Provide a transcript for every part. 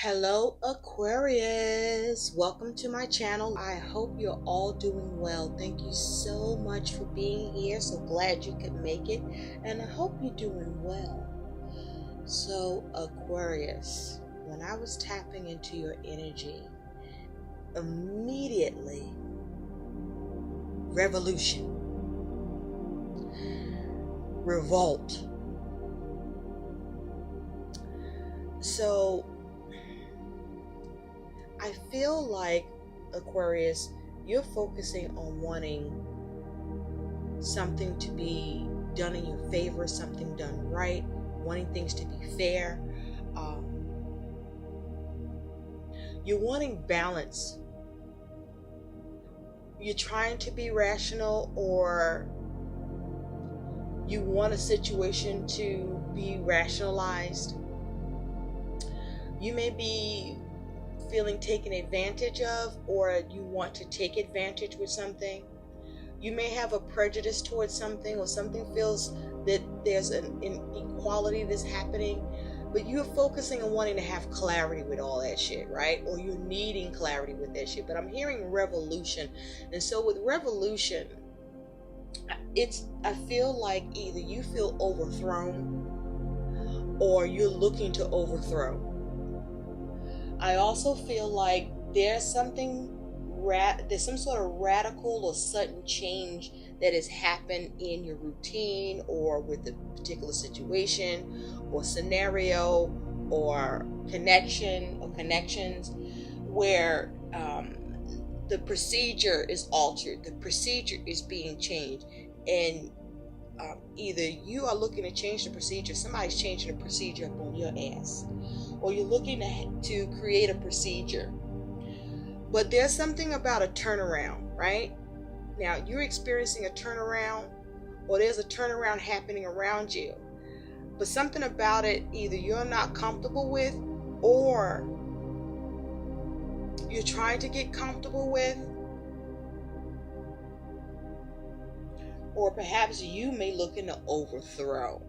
Hello Aquarius, welcome to my channel. I hope you're all doing well. Thank you so much for being here. So glad you could make it, and I hope you're doing well. So Aquarius, when I was tapping into your energy, immediately revolution, revolt. So I feel like, Aquarius, you're focusing on wanting something to be done in your favor, something done right, wanting things to be fair. You're wanting balance. You're trying to be rational, or you want a situation to be rationalized. You may be feeling taken advantage of, or you want to take advantage with something. You may have a prejudice towards something, or something feels that there's an inequality that's happening, but you're focusing on wanting to have clarity with all that shit, right? Or you're needing clarity with that shit. But I'm hearing revolution. And so with revolution, I feel like either you feel overthrown or you're looking to overthrow. I also feel like there's some sort of radical or sudden change that has happened in your routine, or with a particular situation or scenario or connection or connections, where the procedure is altered, the procedure is being changed, and either you are looking to change the procedure, somebody's changing the procedure up on your ass, or you're looking to create a procedure. But there's something about a turnaround, right? Now you're experiencing a turnaround, or there's a turnaround happening around you. But something about it, either you're not comfortable with, or you're trying to get comfortable with, or perhaps you may looking to overthrow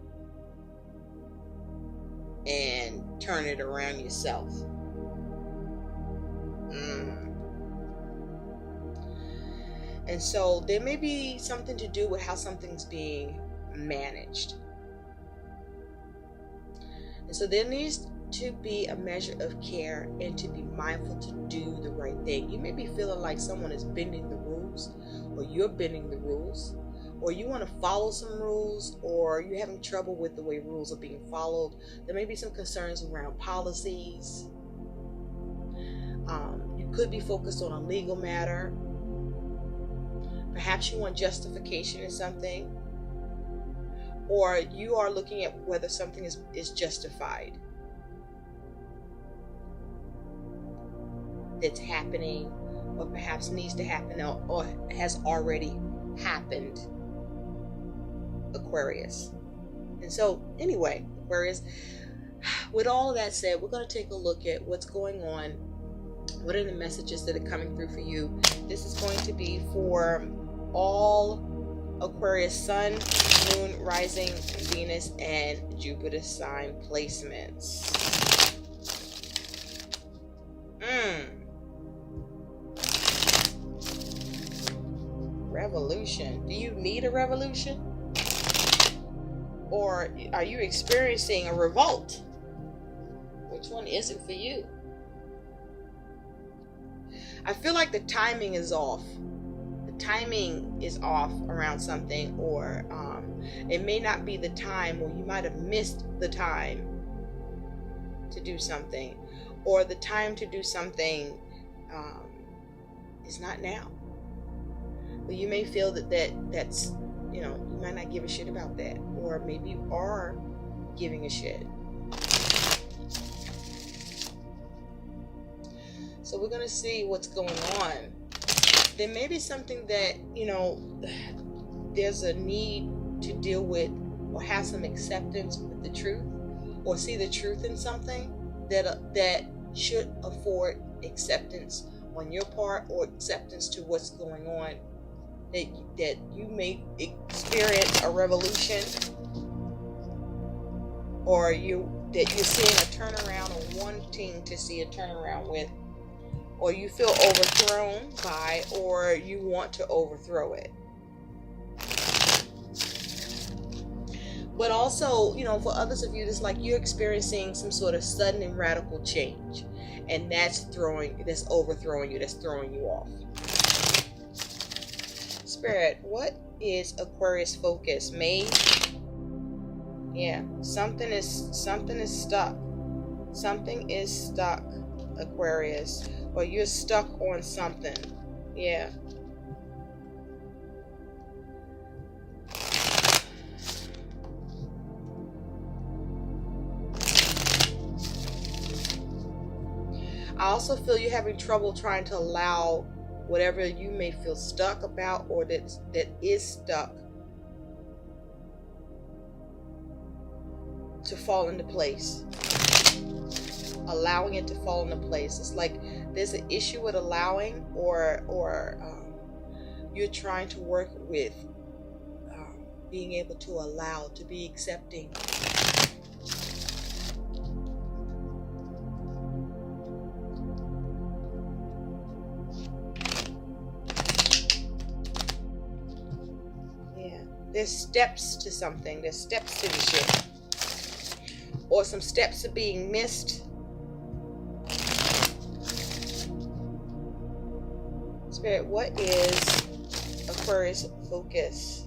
and turn it around yourself. And so there may be something to do with how something's being managed. And so there needs to be a measure of care and to be mindful to do the right thing. You may be feeling like someone is bending the rules, or you're bending the rules, or you want to follow some rules, or you're having trouble with the way rules are being followed. There may be some concerns around policies. You could be focused on a legal matter. Perhaps you want justification in something, or you are looking at whether something is justified, that's happening, or perhaps needs to happen, or has already happened, Aquarius. And so anyway, Aquarius, with all of that said, we're going to take a look at what's going on. What are the messages that are coming through for you? This is going to be for all Aquarius Sun, Moon, Rising, Venus, and Jupiter sign placements. Revolution. Do you need a revolution? Or are you experiencing a revolt? Which one is it for you? I feel like the timing is off. The timing is off around something, or it may not be the time, or you might have missed the time to do something, or the time to do something is not now. But you may feel that's, you might not give a shit about that, or maybe you are giving a shit. So we're going to see what's going on. There may be something that, there's a need to deal with, or have some acceptance with the truth, or see the truth in something that should afford acceptance on your part, or acceptance to what's going on, that you may experience a revolution, or you that you're seeing a turnaround or wanting to see a turnaround with, or you feel overthrown by, or you want to overthrow it. But also, you know, for others of you, it's like you're experiencing some sort of sudden and radical change, and that's overthrowing you, that's throwing you off. Spirit, what is Aquarius focus? Made? Yeah, something is stuck. Something is stuck, Aquarius, or you're stuck on something. Yeah. I also feel you're having trouble trying to allow whatever you may feel stuck about, or that is stuck, to fall into place. Allowing it to fall into place. It's like there's an issue with allowing, or you're trying to work with being able to allow, to be accepting. There's steps to something. There's steps to the shift. Or some steps are being missed. Spirit, what is Aquarius focus?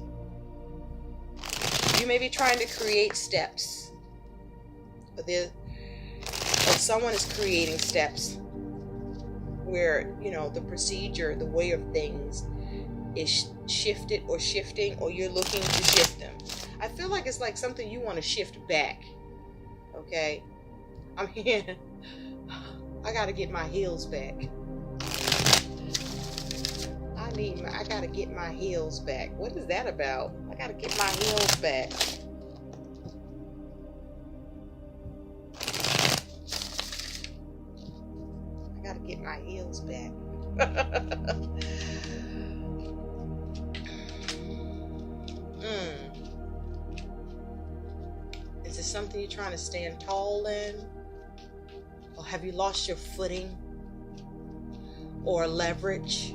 You may be trying to create steps. Or someone is creating steps where, you know, the procedure, the way of things is shifted or shifting, or you're looking to shift them. I feel like it's like something you want to shift back. Okay, I'm here. I gotta get my heels back. I gotta get my heels back. What is that about? I gotta get my heels back. I gotta get my heels back. Is it something you're trying to stand tall in? Or have you lost your footing? Or leverage?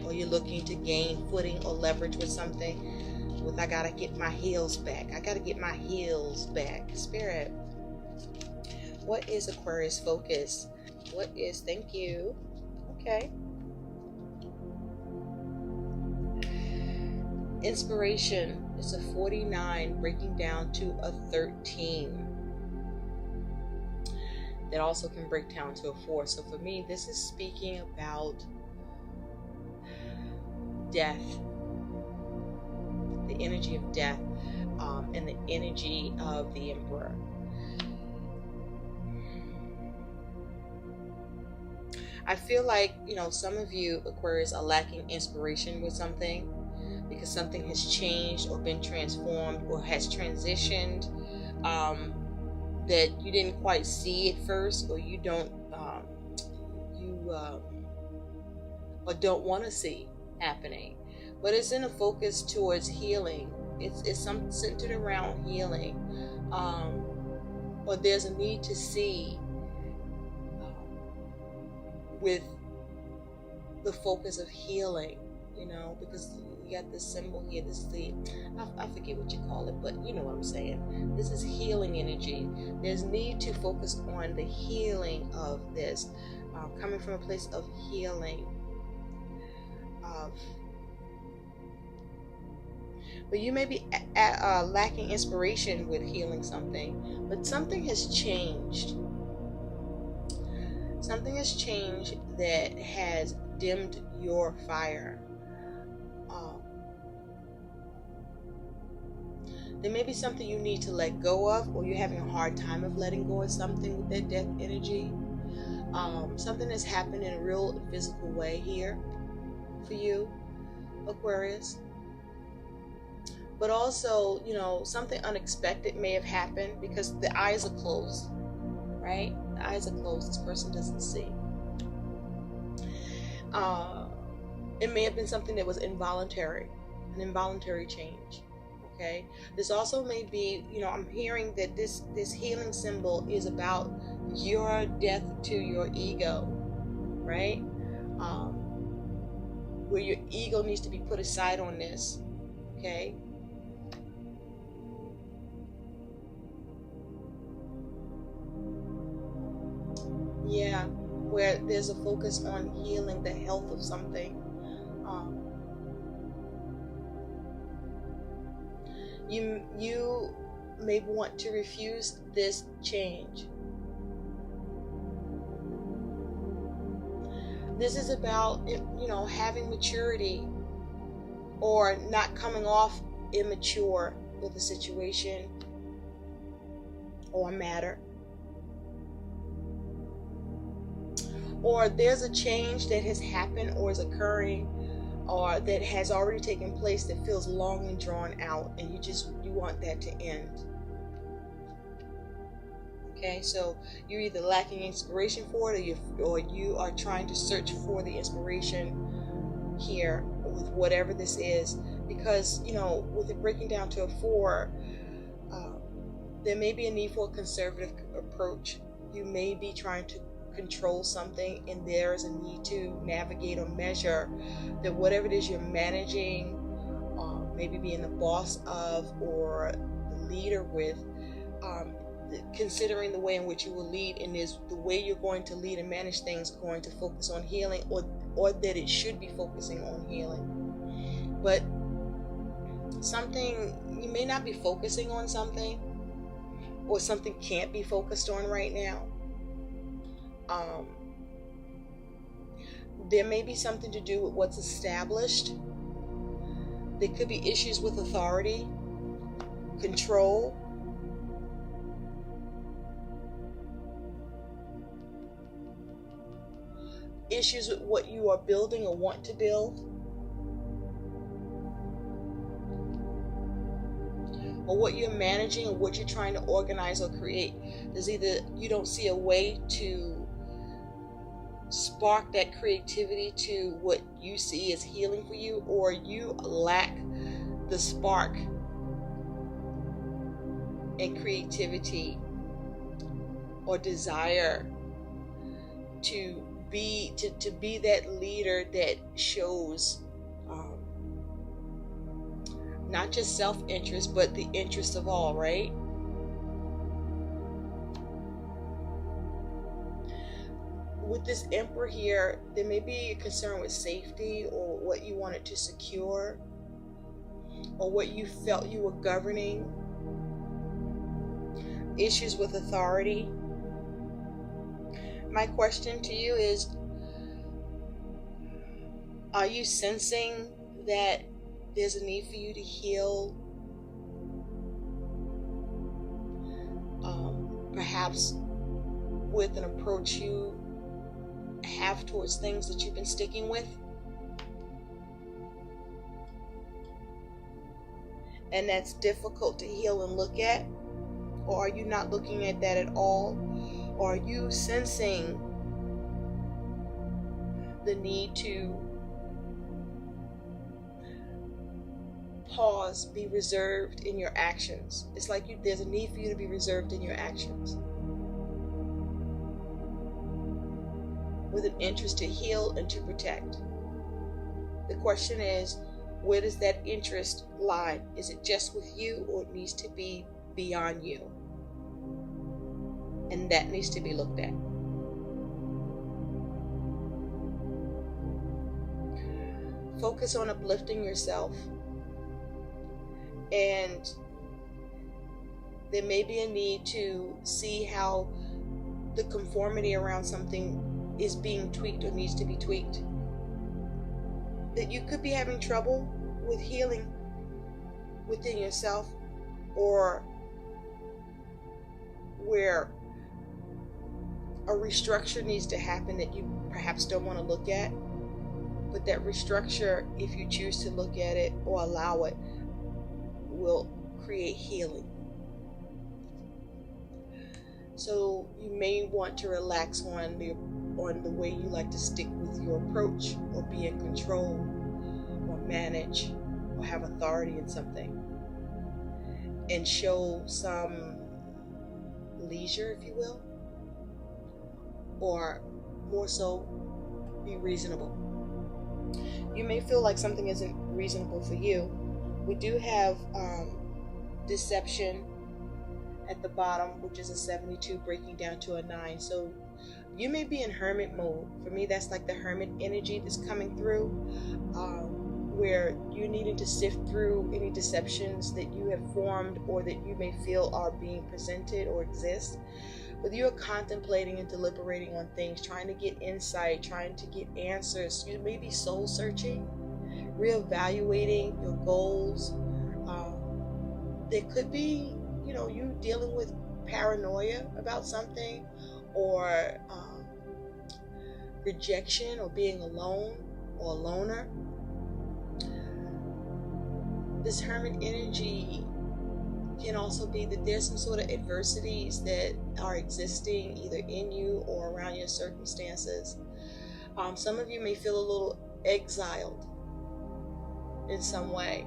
Or you're looking to gain footing or leverage with something? With I gotta get my heels back. I gotta get my heels back. Spirit, what is Aquarius focus? What is, thank you. Okay. Inspiration is a 49 breaking down to a 13. That also can break down to a 4. So for me, this is speaking about death, the energy of death, and the energy of the Emperor. I feel like, you know, some of you Aquarius are lacking inspiration with something, because something has changed or been transformed or has transitioned that you didn't quite see at first, or you don't or don't want to see happening. But it's in a focus towards healing. It's something centered around healing, or there's a need to see with the focus of healing, you know, because you got this symbol here. This is the, I forget what you call it, but you know what I'm saying. This is healing energy. There's need to focus on the healing of this, coming from a place of healing. But you may be lacking inspiration with healing something, but something has changed. Something has changed that has dimmed your fire. There may be something you need to let go of, or you're having a hard time of letting go of something with that death energy. Something that's happened in a real physical way here for you, Aquarius. But also, you know, something unexpected may have happened because the eyes are closed, right? The eyes are closed. This person doesn't see. It may have been something that was involuntary, an involuntary change. Okay, this also may be, I'm hearing that this healing symbol is about your death to your ego, right? Where your ego needs to be put aside on this. Okay. Yeah, where there's a focus on healing the health of something. You may want to refuse this change. This is about, having maturity, or not coming off immature with a situation or a matter. Or there's a change that has happened or is occurring, or that has already taken place that feels long and drawn out, and you want that to end. Okay, so you're either lacking inspiration for it, or you are trying to search for the inspiration here with whatever this is, because with it breaking down to a 4, there may be a need for a conservative approach. You may be trying to control something, and there's a need to navigate or measure that whatever it is you're managing, maybe being the boss of or the leader with, considering the way in which you will lead, and is the way you're going to lead and manage things going to focus on healing, or that it should be focusing on healing. But you may not be focusing on something, or something can't be focused on right now. There may be something to do with what's established. There could be issues with authority, control. Issues with what you are building or want to build. Or what you're managing, or what you're trying to organize or create. There's either you don't see a way to spark that creativity to what you see as healing for you, or you lack the spark and creativity or desire to be that leader that shows not just self-interest, but the interest of all, right? With this Emperor here, there may be a concern with safety, or what you wanted to secure, or what you felt you were governing. Issues with authority. My question to you is, are you sensing that there's a need for you to heal? Perhaps with an approach you have towards things that you've been sticking with, and that's difficult to heal and look at? Or are you not looking at that at all? Or are you sensing the need to pause, be reserved in your actions? It's like there's a need for you to be reserved in your actions, with an interest to heal and to protect. The question is, where does that interest lie? Is it just with you, or it needs to be beyond you? And that needs to be looked at. Focus on uplifting yourself. And there may be a need to see how the conformity around something is being tweaked or needs to be tweaked. That you could be having trouble with healing within yourself, or where a restructure needs to happen that you perhaps don't want to look at. But that restructure, if you choose to look at it or allow it, will create healing. So you may want to relax on the way you like to stick with your approach, or be in control, or manage, or have authority in something. and show some leisure, if you will, or more so be reasonable. You may feel like something isn't reasonable for you. We do have deception at the bottom, which is a 72 breaking down to a 9. So you may be in hermit mode. For me, that's like the hermit energy that's coming through, where you're needing to sift through any deceptions that you have formed or that you may feel are being presented or exist. But you are contemplating and deliberating on things, trying to get insight, trying to get answers. You may be soul searching, reevaluating your goals. There could be, you dealing with paranoia about something, or rejection, or being alone or a loner. This hermit energy can also be that there's some sort of adversities that are existing either in you or around your circumstances. Some of you may feel a little exiled in some way.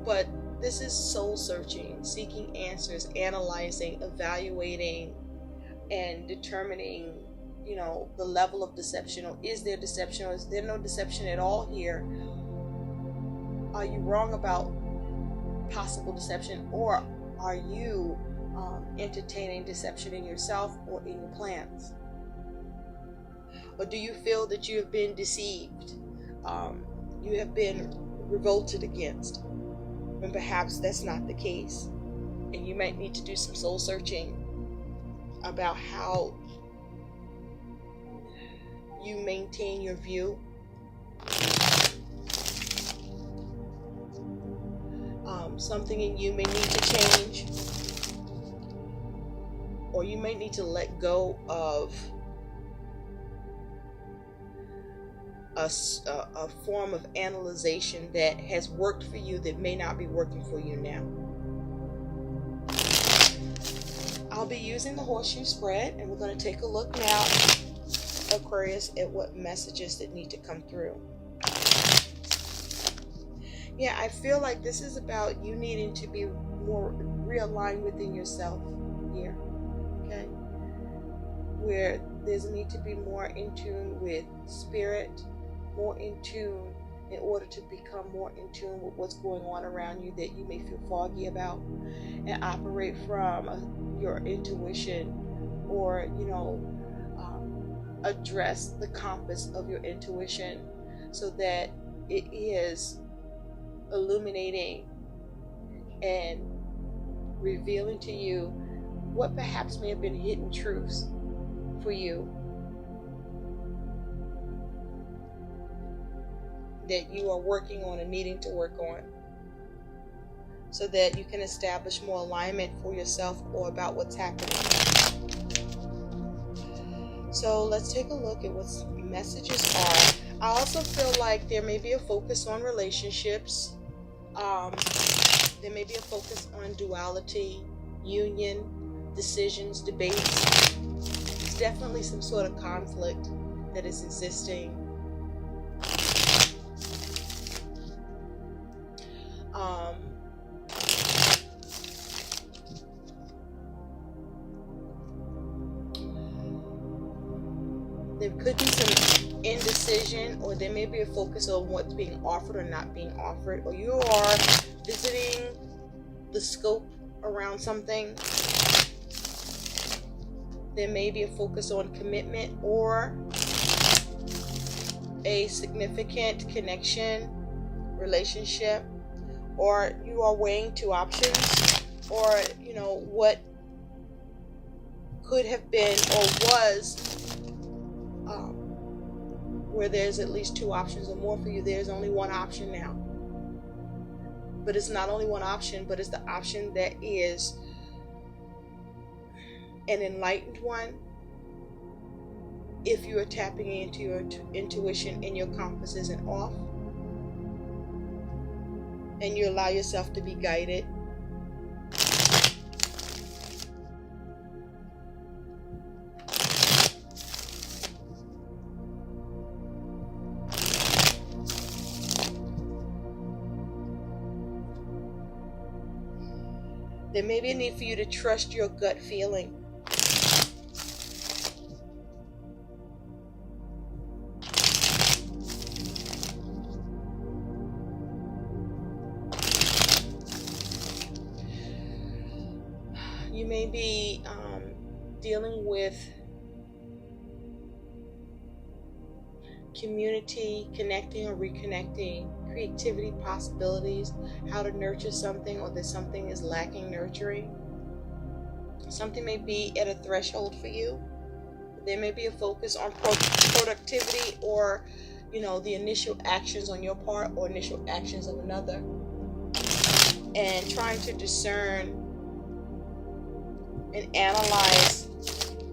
But this is soul searching, seeking answers, analyzing, evaluating, and determining, the level of deception, or is there deception, or is there no deception at all here? Are you wrong about possible deception, or are you entertaining deception in yourself or in your plans? Or do you feel that you have been deceived? You have been revolted against, when perhaps that's not the case, and you might need to do some soul searching about how you maintain your view. Something in you may need to change, or you may need to let go of a form of analyzation that has worked for you that may not be working for you now. I'll be using the horseshoe spread, and we're going to take a look now, Aquarius, at what messages that need to come through. Yeah, I feel like this is about you needing to be more realigned within yourself here, okay? Where there's a need to be more in tune with spirit, more in tune in order to become more in tune with what's going on around you that you may feel foggy about, and operate from your intuition, or, address the compass of your intuition so that it is illuminating and revealing to you what perhaps may have been hidden truths for you that you are working on and needing to work on, so that you can establish more alignment for yourself or about what's happening. So let's take a look at what messages are. I also feel like there may be a focus on relationships. There may be a focus on duality, union, decisions, debates. There's definitely some sort of conflict that is existing. There could be some indecision, or there may be a focus on what's being offered or not being offered, or you are visiting the scope around something. There may be a focus on commitment or a significant connection, relationship, or you are weighing two options, or what could have been or was, where there's at least two options or more for you. There's only one option now, but it's not only one option, but it's the option that is an enlightened one. If you are tapping into your intuition and your compass isn't off, and you allow yourself to be guided. There may be a need for you to trust your gut feeling. You may be dealing with community, connecting or reconnecting, creativity, possibilities, how to nurture something, or that something is lacking nurturing. Something may be at a threshold for you. There may be a focus on productivity, or the initial actions on your part or initial actions of another, and trying to discern and analyze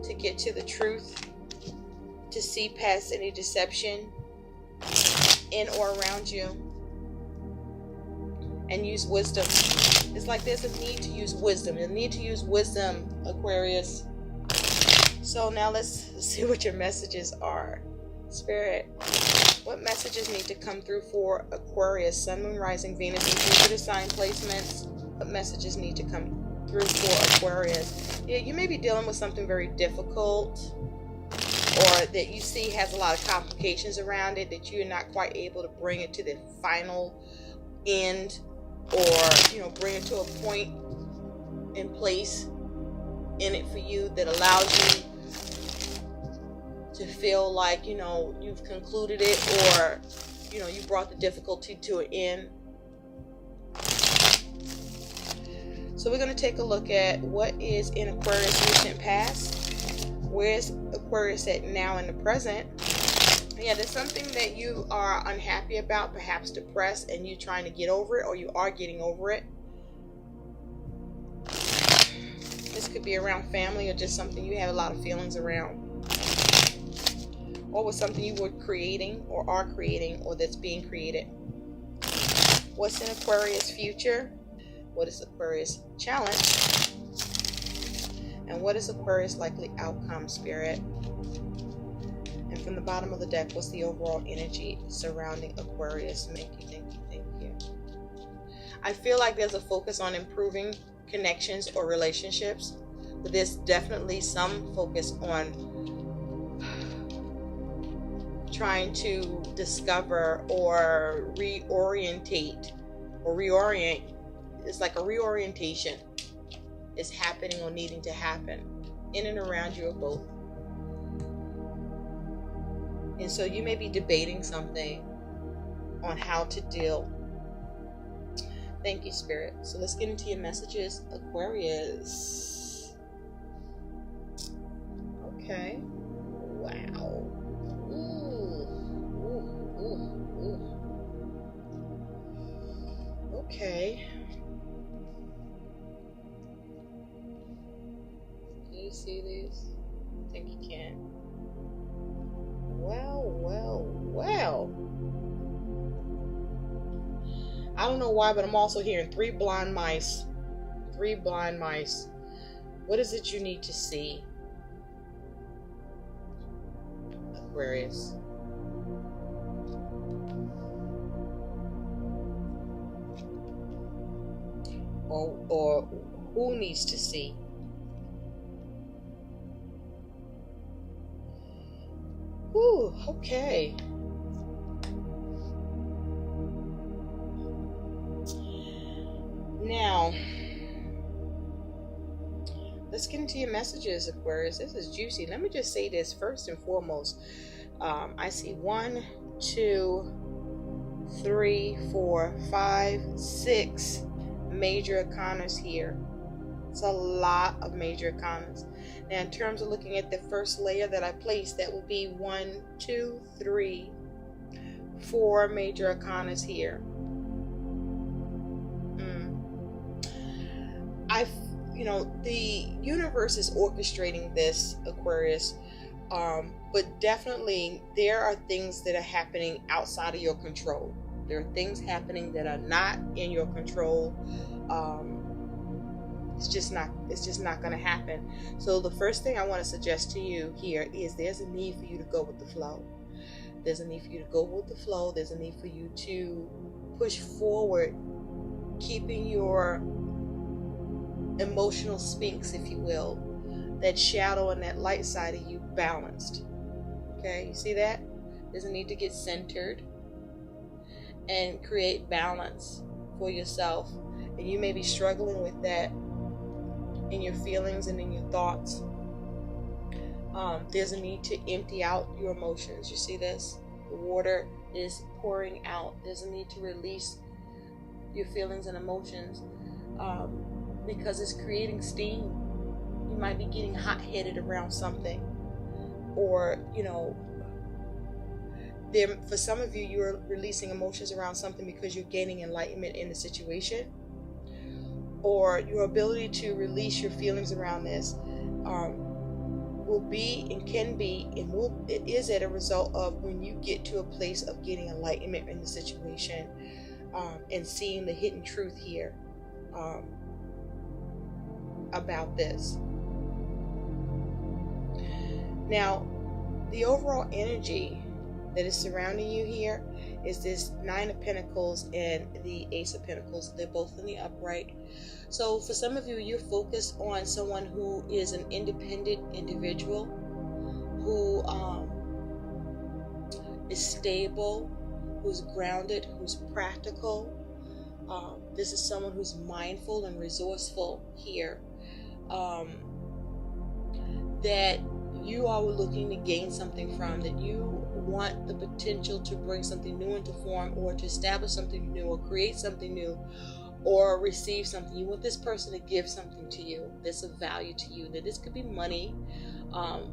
to get to the truth, to see past any deception in or around you, and use wisdom. It's like there's a need to use wisdom. You need to use wisdom, Aquarius. So now let's see what your messages are. Spirit, what messages need to come through for Aquarius, Sun, Moon, Rising, Venus, and Jupiter sign placements? What messages need to come through for Aquarius? Yeah, you may be dealing with something very difficult, or that you see has a lot of complications around it, that you're not quite able to bring it to the final end, or bring it to a point in place in it for you that allows you to feel like you've concluded it, or you brought the difficulty to an end. So we're going to take a look at what is in Aquarius' recent past. Where's Aquarius at now in the present? Yeah, there's something that you are unhappy about, perhaps depressed, and you're trying to get over it, or you are getting over it. This could be around family, or just something you have a lot of feelings around, or with something you were creating or are creating, or that's being created. What's in Aquarius' future? What is Aquarius' challenge? And what is Aquarius' likely outcome, Spirit? And from the bottom of the deck, what's the overall energy surrounding Aquarius? Thank you. I feel like there's a focus on improving connections or relationships, but there's definitely some focus on trying to discover or reorient. It's like a reorientation is happening or needing to happen in and around you, or both. And so you may be debating something on how to deal. Thank you, Spirit. So let's get into your messages, Aquarius. Okay. Wow. Ooh. Okay. Can you see these? I think you can. Well. I don't know why, but I'm also hearing 3 blind mice. 3 blind mice. What is it you need to see, Aquarius? Or who needs to see? Ooh, okay. Now, let's get into your messages, Aquarius. This is juicy. Let me just say this first and foremost. I see 1, 2, 3, 4, 5, 6 major arcanas here. It's a lot of major arcanas. Now, in terms of looking at the first layer that I placed, that would be 1, 2, 3, 4 major arcanas here. The universe is orchestrating this, Aquarius, but definitely there are things that are happening outside of your control. There are things happening that are not in your control. It's just not going to happen. So the first thing I want to suggest to you here is there's a need for you to go with the flow. There's a need for you to go with the flow. There's a need for you to push forward, keeping your emotional sphinx, if you will, that shadow and that light side of you balanced. Okay, you see that? There's a need to get centered and create balance for yourself. And you may be struggling with that in your feelings and in your thoughts. There's a need to empty out your emotions. You see this? The water is pouring out. There's a need to release your feelings and emotions because it's creating steam. You might be getting hot-headed around something, or for some of you, you're releasing emotions around something because you're gaining enlightenment in the situation, or your ability to release your feelings around this will be and can be and it is at a result of when you get to a place of getting enlightenment in the situation and seeing the hidden truth here about this. Now, the overall energy that is surrounding you here is this Nine of Pentacles and the Ace of Pentacles. They're both in the upright. So for some of you, you're focused on someone who is an independent individual, who is stable, who's grounded, who's practical. This is someone who's mindful and resourceful here, that you are looking to gain something from, that you want the potential to bring something new into form, or to establish something new, or create something new, or receive something. You want this person to give something to you that's of value to you. That this could be money,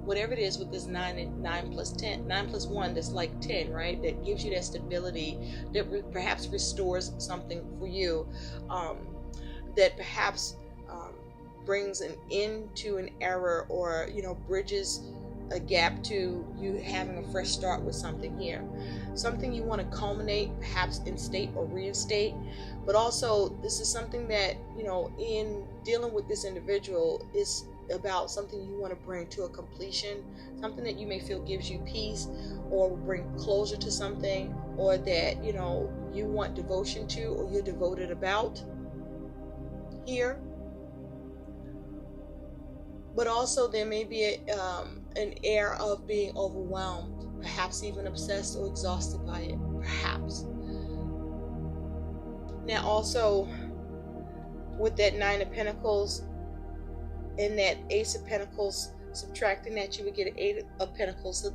whatever it is with this 9 plus 10, 9 plus 1, that's like 10, right? That gives you that stability, that perhaps restores something for you, that perhaps brings an end to an error, or bridges a gap to you having a fresh start with something here. Something you want to culminate, perhaps instate or reinstate. But also, this is something that, in dealing with this individual, is about something you want to bring to a completion, something that you may feel gives you peace, or will bring closure to something, or that, you want devotion to, or you're devoted about here. But also there may be an air of being overwhelmed, perhaps even obsessed or exhausted by it, perhaps. Now also, with that 9 of Pentacles and that Ace of Pentacles, subtracting that, you would get an 8 of Pentacles. So,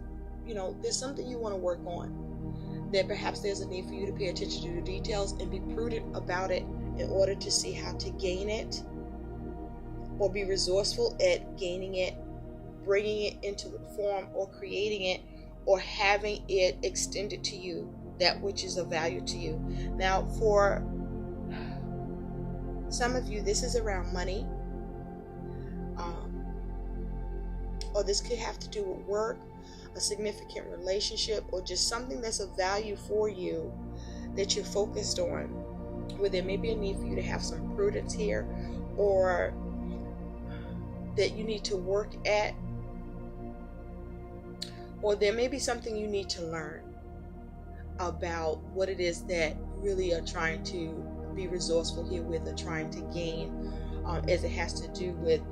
there's something you want to work on, that perhaps there's a need for you to pay attention to the details and be prudent about it in order to see how to gain it, or be resourceful at gaining it, bringing it into the form, or creating it, or having it extended to you, that which is of value to you. Now, for some of you, this is around money, or this could have to do with work, a significant relationship, or just something that's of value for you that you're focused on, where there may be a need for you to have some prudence here, or that you need to work at, or there may be something you need to learn about what it is that you really are trying to be resourceful here with, or trying to gain, as it has to do with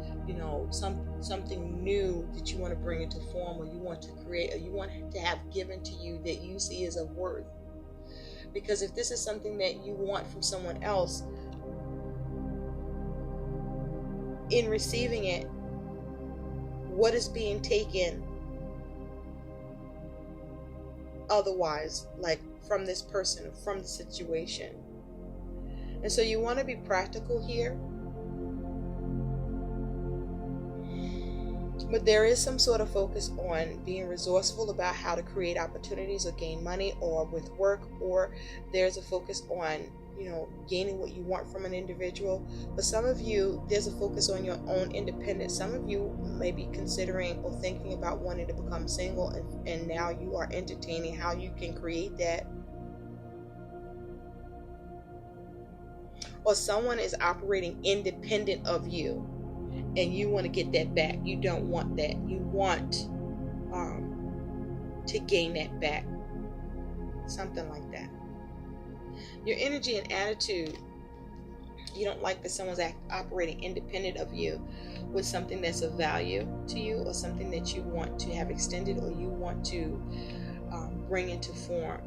something new that you want to bring into form, or you want to create, or you want to have given to you that you see as of worth. Because if this is something that you want from someone else, in receiving it, what is being taken otherwise, like from this person, from the situation? And so you want to be practical here, but there is some sort of focus on being resourceful about how to create opportunities or gain money, or with work, or there's a focus on gaining what you want from an individual. But some of you, there's a focus on your own independence. Some of you may be considering or thinking about wanting to become single, and now you are entertaining how you can create that. Or someone is operating independent of you, and you want to get that back. You don't want that. You want to gain that back. Something like that. Your energy and attitude You don't like that someone's operating independent of you with something that's of value to you, or something that you want to have extended, or you want to bring into form.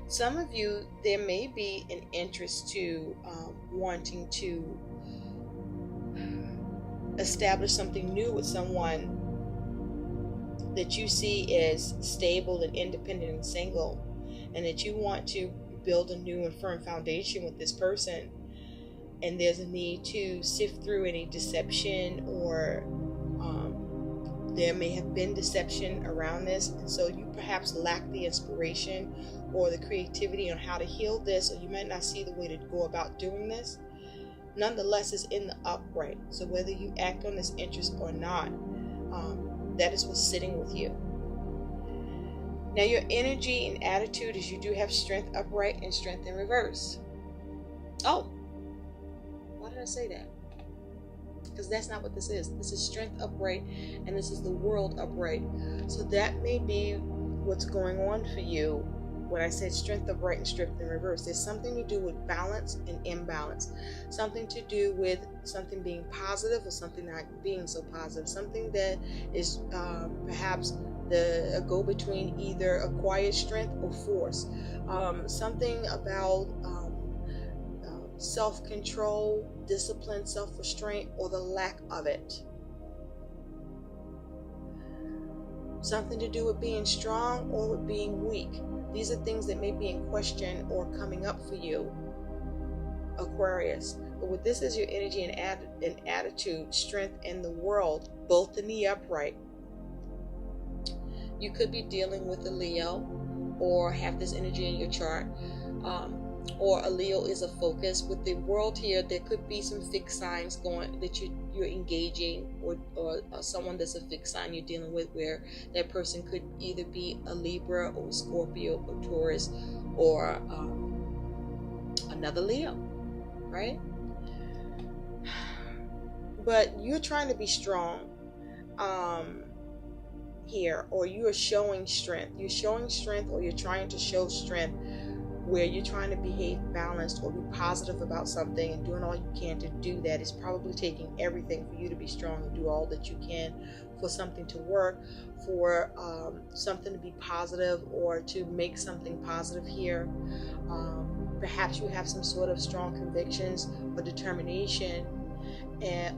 Some of you, there may be an interest to wanting to establish something new with someone that you see as stable and independent and single, and that you want to build a new and firm foundation with this person. And there's a need to sift through any deception, or there may have been deception around this, and so you perhaps lack the inspiration or the creativity on how to heal this, or you might not see the way to go about doing this. Nonetheless, it's in the upright. So whether you act on this interest or not, that is what's sitting with you. Now, your energy and attitude is you do have strength upright and strength in reverse. Oh, why did I say that? Because that's not what this is. This is strength upright, and this is the world upright. So that may be what's going on for you when I said strength upright and strength in reverse. There's something to do with balance and imbalance. Something to do with something being positive or something not being so positive. Something that is perhaps the go between either acquired strength or force. Something about self-control, discipline, self-restraint, or the lack of it. Something to do with being strong or with being weak. These are things that may be in question or coming up for you, Aquarius. But with this as your energy and attitude, strength in the world, both in the upright, you could be dealing with a Leo, or have this energy in your chart, or a Leo is a focus. With the world here, there could be some fixed signs going that you're engaging, or someone that's a fixed sign you're dealing with, where that person could either be a Libra or a Scorpio or Taurus, or another Leo, right? But you're trying to be strong here, or you are showing strength. You're showing strength, or you're trying to show strength, where you're trying to behave balanced or be positive about something, and doing all you can to do that. Is probably taking everything for you to be strong and do all that you can for something to work, for something to be positive, or to make something positive here. Perhaps you have some sort of strong convictions or determination,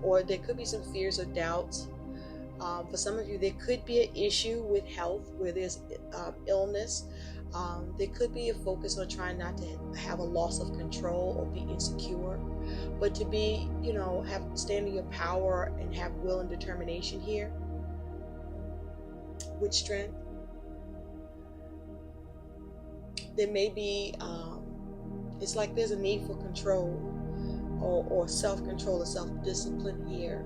or there could be some fears or doubts. For some of you, there could be an issue with health, where there's illness. There could be a focus on trying not to have a loss of control or be insecure, but to be, stand in your power and have will and determination here with strength. There may be, it's like there's a need for control, or self-control or self-discipline here.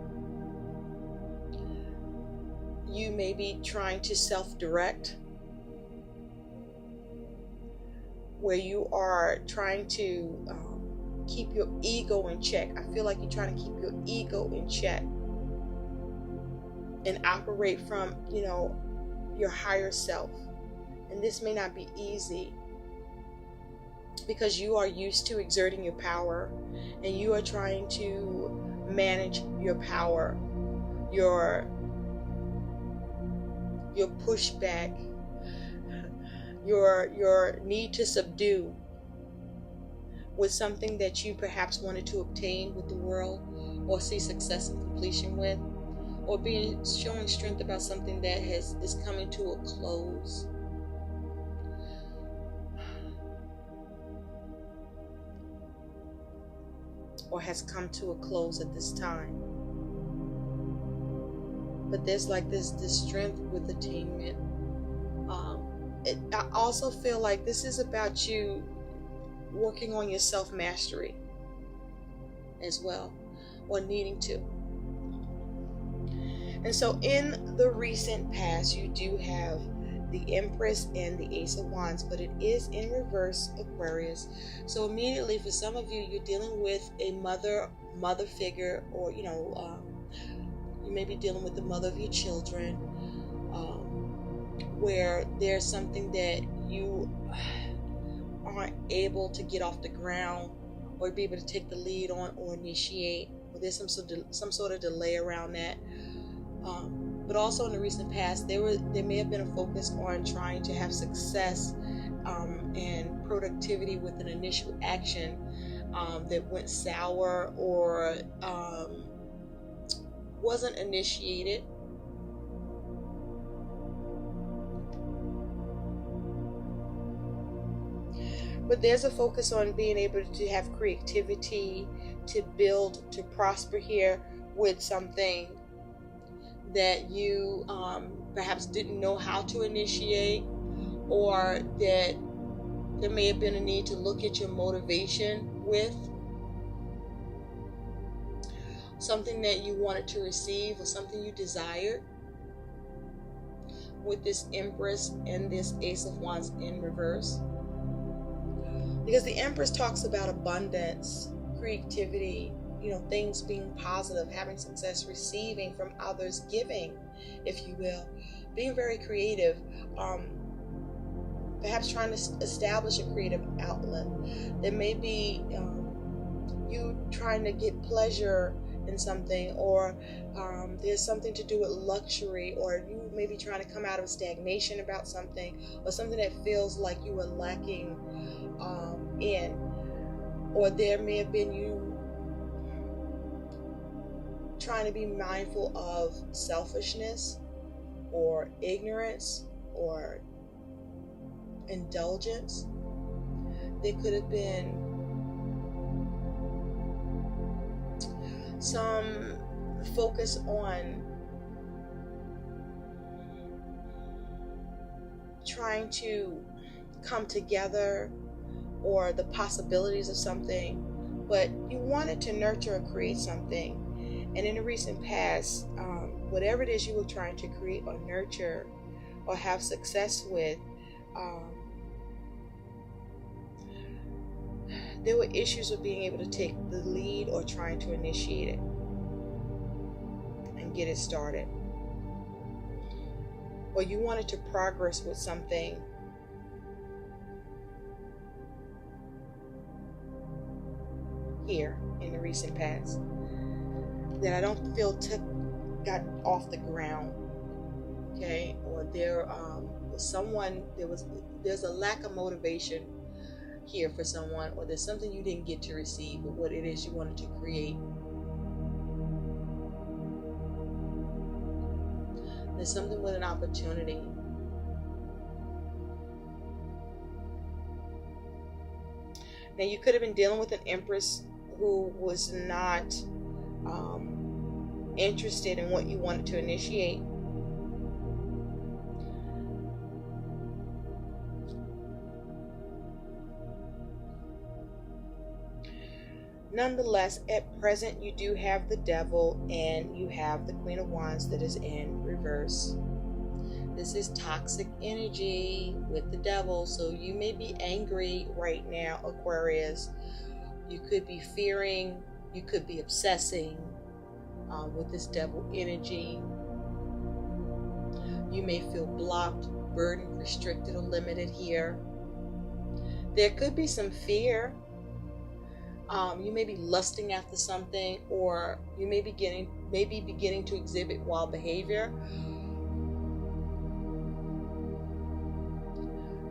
You may be trying to self-direct, where you are trying to keep your ego in check. I feel like you're trying to keep your ego in check and operate from, your higher self. And this may not be easy, because you are used to exerting your power, and you are trying to manage your power, your pushback, your need to subdue with something that you perhaps wanted to obtain with the world, or see success and completion with, or showing strength about something that is coming to a close. Or has come to a close at this time. But there's like this strength with attainment. I also feel like this is about you working on your self-mastery as well, or needing to. And so in the recent past, you do have the Empress and the Ace of Wands, but it is in reverse, Aquarius. So immediately, for some of you, you're dealing with a mother figure, or you may be dealing with the mother of your children, where there's something that you aren't able to get off the ground or be able to take the lead on or initiate, or there's some sort of delay around that. But also in the recent past, there may have been a focus on trying to have success and productivity with an initial action that went sour or wasn't initiated. But there's a focus on being able to have creativity, to build, to prosper here with something that you perhaps didn't know how to initiate, or that there may have been a need to look at your motivation with something that you wanted to receive or something you desired, with this Empress and this Ace of Wands in reverse. Because the Empress talks about abundance, creativity, things being positive, having success, receiving from others, giving, if you will, being very creative, perhaps trying to establish a creative outlet. There may be you trying to get pleasure in something, or there's something to do with luxury, or you may be trying to come out of stagnation about something, or something that feels like you were lacking in, or there may have been you trying to be mindful of selfishness or ignorance or indulgence. There could have been some focus on trying to come together or the possibilities of something, but you wanted to nurture or create something. And in the recent past, whatever it is you were trying to create or nurture or have success with, there were issues with being able to take the lead or trying to initiate it and get it started. Or you wanted to progress with something here in the recent past that I don't feel got off the ground, okay? Or there's a lack of motivation here for someone, or there's something you didn't get to receive of what it is you wanted to create. There's something with an opportunity. Now you could have been dealing with an Empress who was not interested in what you wanted to initiate. Nonetheless, at present you do have the Devil and you have the Queen of Wands that is in reverse. This is toxic energy with the Devil, so you may be angry right now, Aquarius. You could be fearing, you could be obsessing with this Devil energy. You may feel blocked, burdened, restricted, or limited here. There could be some fear. You may be lusting after something, or you may be beginning to exhibit wild behavior.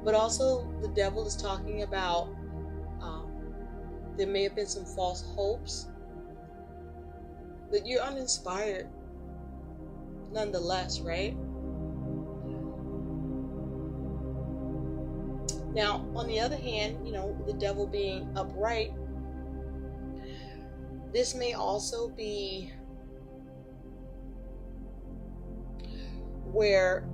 But also the Devil is talking about there may have been some false hopes, but you're uninspired nonetheless, right? Now, on the other hand, the Devil being upright, this may also be where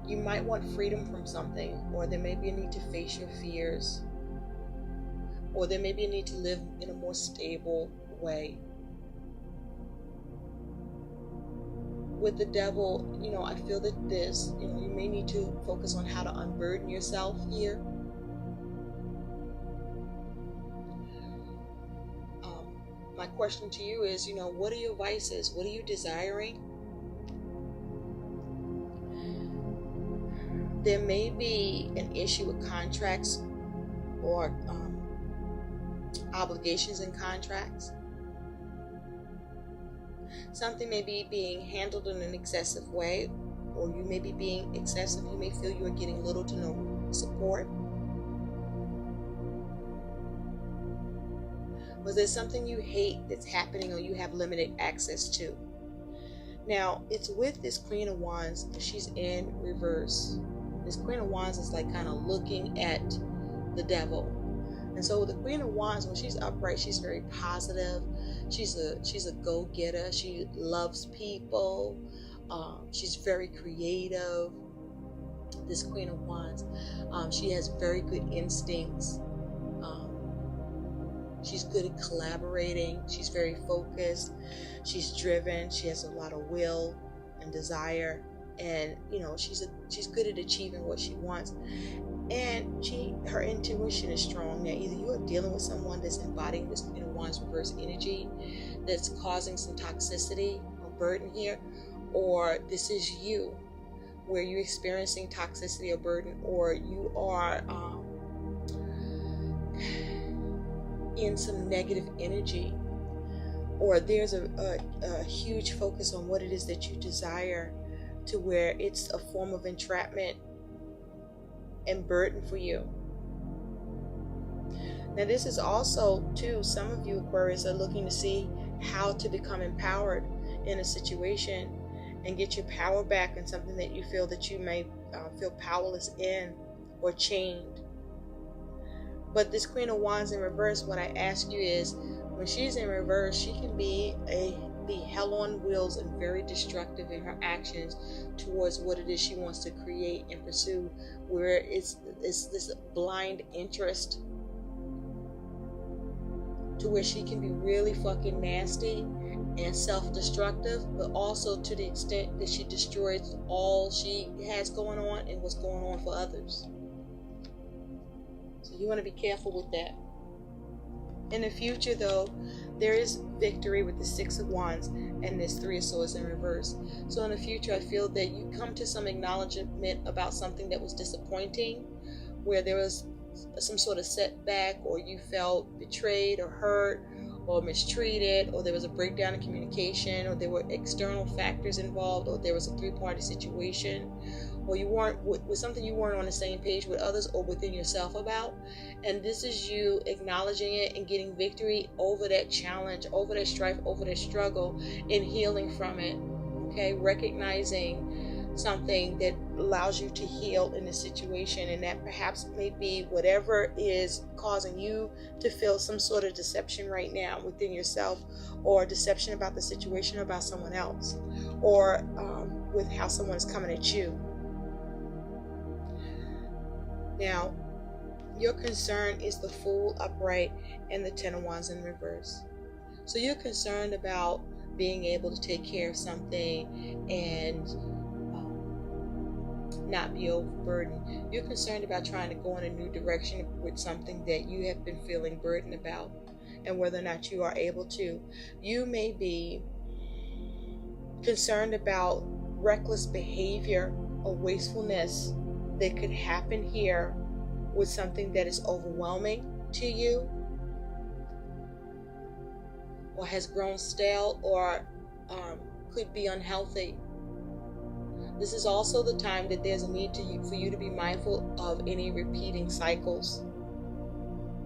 you might want freedom from something, or there may be a need to face your fears, or there may be a need to live in a more stable way. With the Devil, I feel that you may need to focus on how to unburden yourself here. My question to you is, what are your vices? What are you desiring? there may be an issue with contracts or obligations in contracts. Something may be being handled in an excessive way, or you may be being excessive. You may feel you are getting little to no support. Was there something you hate that's happening or you have limited access to? Now, it's with this Queen of Wands. She's in reverse. This Queen of Wands is like kind of looking at the devil. And so the Queen of Wands, when she's upright, she's very positive. She's a go-getter. She loves people. She's very creative. This Queen of Wands, she has very good instincts. She's good at collaborating. She's very focused. She's driven. She has a lot of will and desire, and she's good at achieving what she wants. And her intuition is strong. Now, either you are dealing with someone that's embodying this Queen of Wands reverse energy, that's causing some toxicity or burden here, or this is you, where you're experiencing toxicity or burden, or you are in some negative energy, or there's a huge focus on what it is that you desire, to where it's a form of entrapment and burden for you. Now, this is also, too, some of you Aquarius are looking to see how to become empowered in a situation and get your power back in something that you feel that you may feel powerless in or chained. But this Queen of Wands in reverse, what I ask you is, when she's in reverse, she can be hell on wheels and very destructive in her actions towards what it is she wants to create and pursue, where it's this blind interest, to where she can be really fucking nasty and self-destructive, but also to the extent that she destroys all she has going on and what's going on for others. So you want to be careful with that. In the future, though, there is victory with the Six of Wands and this Three of Swords in reverse. So in the future, I feel that you come to some acknowledgement about something that was disappointing, where there was some sort of setback, or you felt betrayed or hurt or mistreated, or there was a breakdown in communication, or there were external factors involved, or there was a three-party situation, or you weren't with something you weren't on the same page with others or within yourself about. And this is you acknowledging it and getting victory over that challenge, over that strife, over that struggle, and healing from it. Okay, recognizing something that allows you to heal in the situation, and that perhaps may be whatever is causing you to feel some sort of deception right now within yourself, or deception about the situation, about someone else, or with how someone is coming at you. Now, your concern is the Fool upright and the Ten of Wands in reverse. So you're concerned about being able to take care of something and not be overburdened. You're concerned about trying to go in a new direction with something that you have been feeling burdened about, and whether or not you are able to. You may be concerned about reckless behavior or wastefulness that could happen here with something that is overwhelming to you, or has grown stale, or could be unhealthy. This is also the time that there's a need for you to be mindful of any repeating cycles,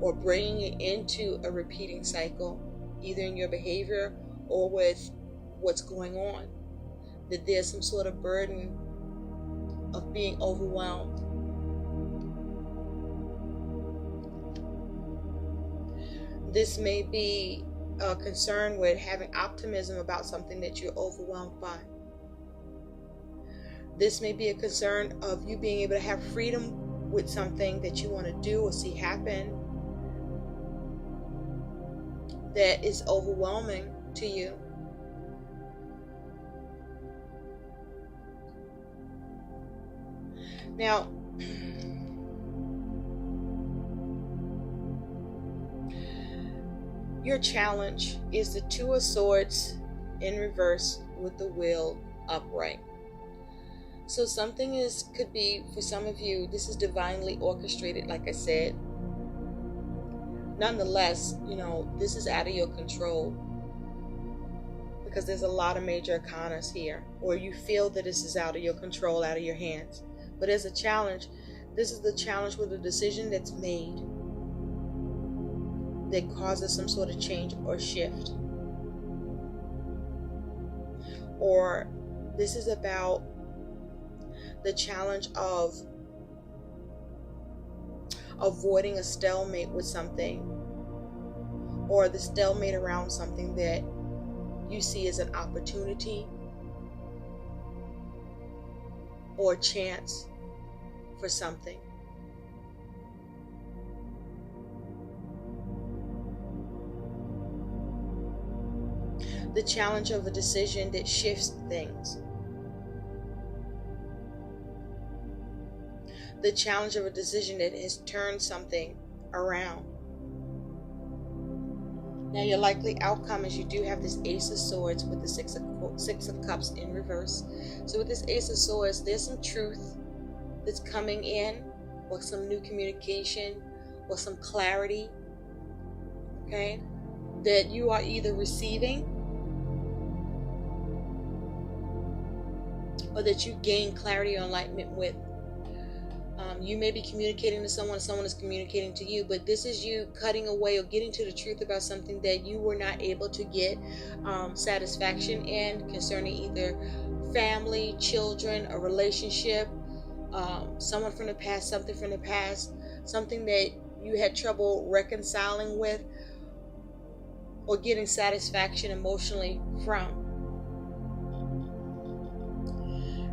or bringing it into a repeating cycle, either in your behavior or with what's going on. That there's some sort of burden of being overwhelmed. This may be a concern with having optimism about something that you're overwhelmed by. This may be a concern of you being able to have freedom with something that you want to do or see happen that is overwhelming to you. Now, your challenge is the Two of Swords in reverse with the Wheel upright. So something could be, for some of you, this is divinely orchestrated, like I said. Nonetheless, this is out of your control, because there's a lot of major arcanas here, or you feel that this is out of your control, out of your hands. But as a challenge, this is the challenge with a decision that's made that causes some sort of change or shift. Or this is about the challenge of avoiding a stalemate with something, or the stalemate around something that you see as an opportunity or a chance for something. The challenge of a decision that shifts things. The challenge of a decision that has turned something around. Now, your likely outcome is you do have this Ace of Swords with the Six of Cups in reverse. So with this Ace of Swords, there's some truth that's coming in, or some new communication, or some clarity, okay, that you are either receiving or that you gain clarity or enlightenment with. You may be communicating to someone is communicating to you, but this is you cutting away or getting to the truth about something that you were not able to get satisfaction in, concerning either family, children, a relationship, someone from the past, something from the past, something that you had trouble reconciling with or getting satisfaction emotionally from.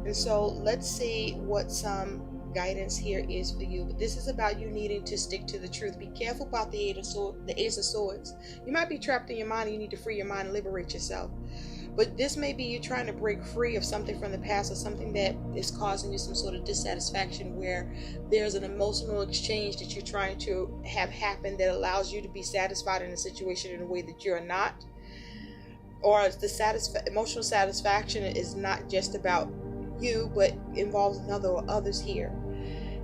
And so let's see what some guidance here is for you. But this is about you needing to stick to the truth. Be careful about the Ace of Swords. You might be trapped in your mind and you need to free your mind and liberate yourself. But this may be you trying to break free of something from the past, or something that is causing you some sort of dissatisfaction, where there's an emotional exchange that you're trying to have happen that allows you to be satisfied in a situation in a way that you're not. Or the emotional satisfaction is not just about you, but involves another or others here.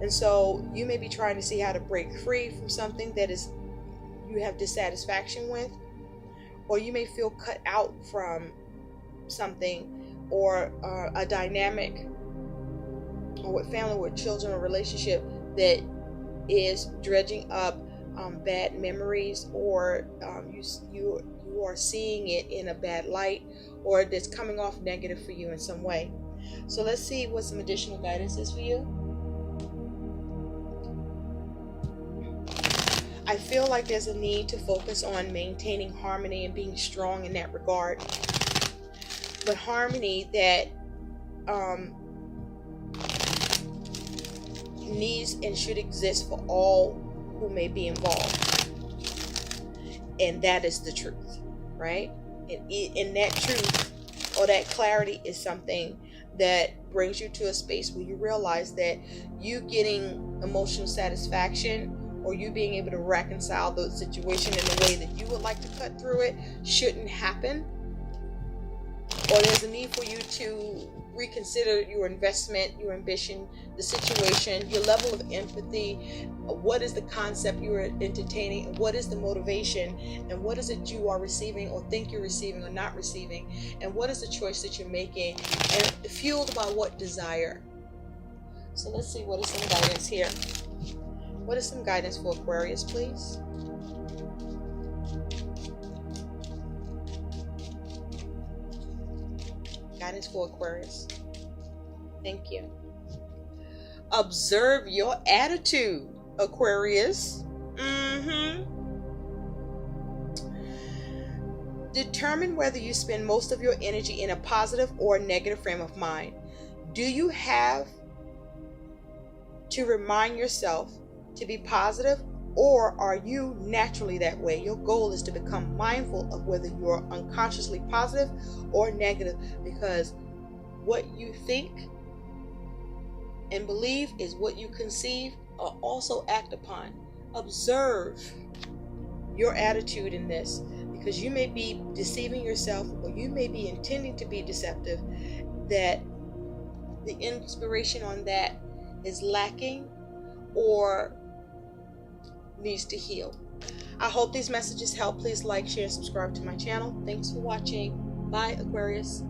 And so you may be trying to see how to break free from something that is you have dissatisfaction with, or you may feel cut out from something, or a dynamic, or with family, with children, or relationship that is dredging up bad memories, or you are seeing it in a bad light, or that's coming off negative for you in some way. So let's see what some additional guidance is for you. I feel like there's a need to focus on maintaining harmony and being strong in that regard. But harmony that needs and should exist for all who may be involved. And that is the truth, right? And that truth or that clarity is something that brings you to a space where you realize that you getting emotional satisfaction, or you being able to reconcile the situation in the way that you would like to cut through it, shouldn't happen. Or there's a need for you to reconsider your investment, your ambition, the situation, your level of empathy. What is the concept you are entertaining? What is the motivation? And what is it you are receiving, or think you're receiving, or not receiving? And what is the choice that you're making? And fueled by what desire? So let's see, what is some guidance here? What is some guidance for Aquarius, please? Guidance for Aquarius. Thank you. Observe your attitude, Aquarius. Determine whether you spend most of your energy in a positive or negative frame of mind. Do you have to remind yourself to be positive, or are you naturally that way? Your goal is to become mindful of whether you're unconsciously positive or negative, because what you think and believe is what you conceive or also act upon. Observe your attitude in this, because you may be deceiving yourself, or you may be intending to be deceptive, that the inspiration on that is lacking or needs to heal. I hope these messages help. Please like, share, subscribe to my channel. Thanks for watching. Bye, Aquarius.